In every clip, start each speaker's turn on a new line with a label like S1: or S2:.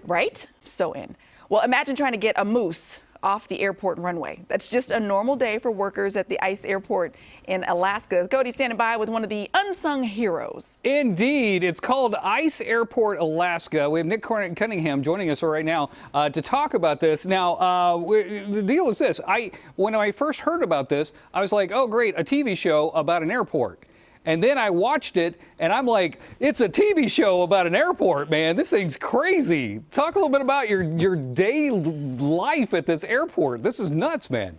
S1: Right? So in. Well, imagine trying to get a moose off the airport runway. That's just a normal day for workers at the ICE airport in Alaska. Cody standing by with one of the unsung heroes.
S2: Indeed. It's called ICE Airport Alaska. We have Nic Cunningham joining us right now to talk about this. Now, the deal is this. When I first heard about this, I was like, oh, great, a TV show about an airport. And then I watched it, and I'm like, it's a TV show about an airport, man. This thing's crazy. Talk a little bit about your day life at this airport. This is nuts, man.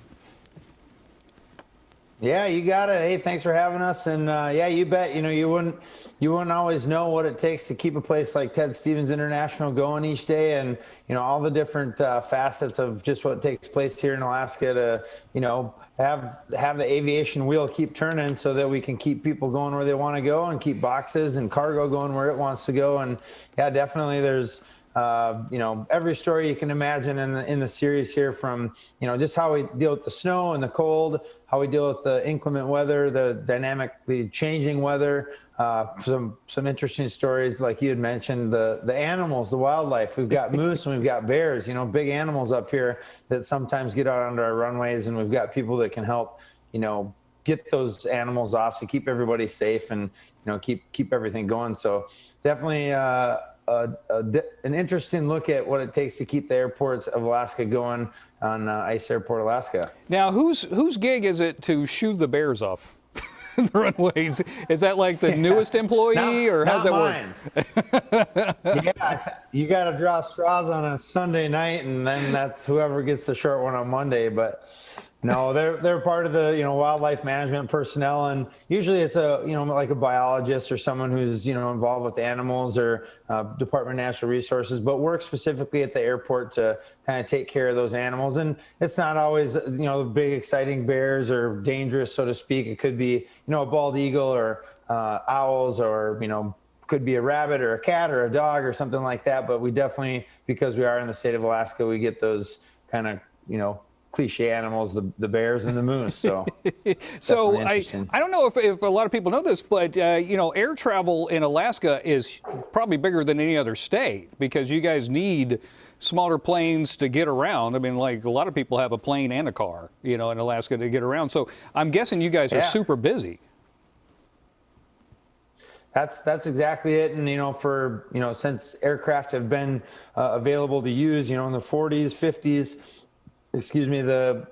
S3: Yeah, you got it. Hey, thanks for having us. And yeah, you bet. You know, you wouldn't always know what it takes to keep a place like Ted Stevens International going each day, and all the different facets of just what takes place here in Alaska to have the aviation wheel keep turning so that we can keep people going where they want to go and keep boxes and cargo going where it wants to go. And yeah, definitely there's every story you can imagine in the series here, from just how we deal with the snow and the cold, how we deal with the inclement weather, the dynamically changing weather, some interesting stories like you had mentioned, the animals, the wildlife. We've got moose and we've got bears, big animals up here that sometimes get out onto our runways, and we've got people that can help get those animals off to keep everybody safe and keep everything going. So definitely an interesting look at what it takes to keep the airports of Alaska going on ICE Airport Alaska.
S2: Now, whose gig is it to shoo the bears off the runways? Is that like the newest employee, or how's that work?
S3: Yeah, you got to draw straws on a Sunday night, and then that's whoever gets the short one on Monday. But no, they're part of the wildlife management personnel, and usually it's like a biologist or someone who's involved with animals, or Department of Natural Resources, but work specifically at the airport to kind of take care of those animals. And it's not always the big exciting bears or dangerous, so to speak. It could be a bald eagle or owls, or could be a rabbit or a cat or a dog or something like that. But we definitely, because we are in the state of Alaska, we get those kind of cliche animals, the bears and the moose. So,
S2: so I don't know if a lot of people know this, but air travel in Alaska is probably bigger than any other state, because you guys need smaller planes to get around. I mean, like, a lot of people have a plane and a car, in Alaska to get around. So I'm guessing you guys are super busy.
S3: That's exactly it. And for since aircraft have been available to use, in the 40s, 50s. Excuse me, the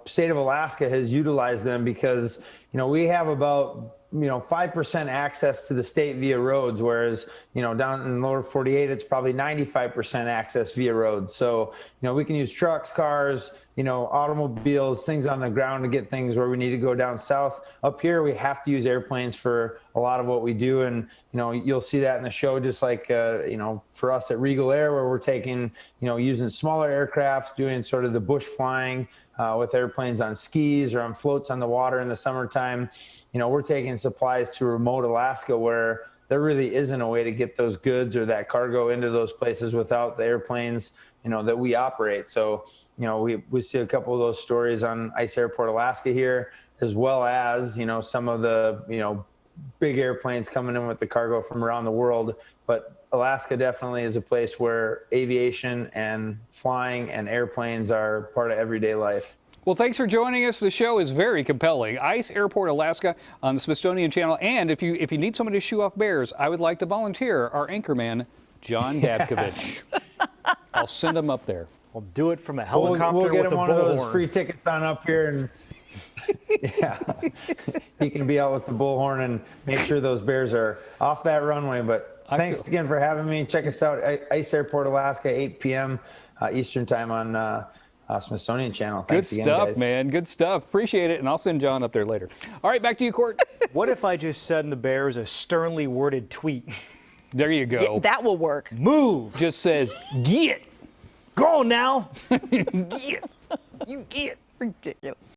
S3: state of Alaska has utilized them because we have about 5% access to the state via roads, whereas down in the lower 48 it's probably 95% access via roads. So we can use trucks, cars, automobiles, things on the ground to get things where we need to go down south. Up here we have to use airplanes for a lot of what we do, and you'll see that in the show, just like for us at Regal Air, where we're taking using smaller aircraft, doing sort of the bush flying with airplanes on skis or on floats on the water in the summertime. We're taking supplies to remote Alaska, where there really isn't a way to get those goods or that cargo into those places without the airplanes that we operate. So we see a couple of those stories on ICE Airport Alaska here, as well as some of the big airplanes coming in with the cargo from around the world. But Alaska definitely is a place where aviation and flying and airplanes are part of everyday life.
S2: Well, thanks for joining us. The show is very compelling. ICE Airport Alaska on the Smithsonian Channel. And if you need somebody to shoo off bears, I would like to volunteer our anchorman, John Dabkovich. I'll send him up there.
S4: We'll do it from a helicopter.
S3: We'll get him one of those
S4: bullhorn.
S3: free tickets on up here, and yeah, he can be out with the bullhorn and make sure those bears are off that runway. But thanks again for having me. Check us out, ICE Airport Alaska, 8 p.m. Eastern time on Smithsonian Channel. Thanks
S2: Good
S3: again,
S2: stuff,
S3: guys.
S2: man. Good stuff. Appreciate it. And I'll send John up there later. All right, back to you, Court.
S4: What if I just send the bears a sternly worded tweet?
S2: There you go.
S1: Yeah, that will work.
S4: Move.
S2: Just says, get.
S4: Go now.
S2: Get. You get.
S1: Ridiculous.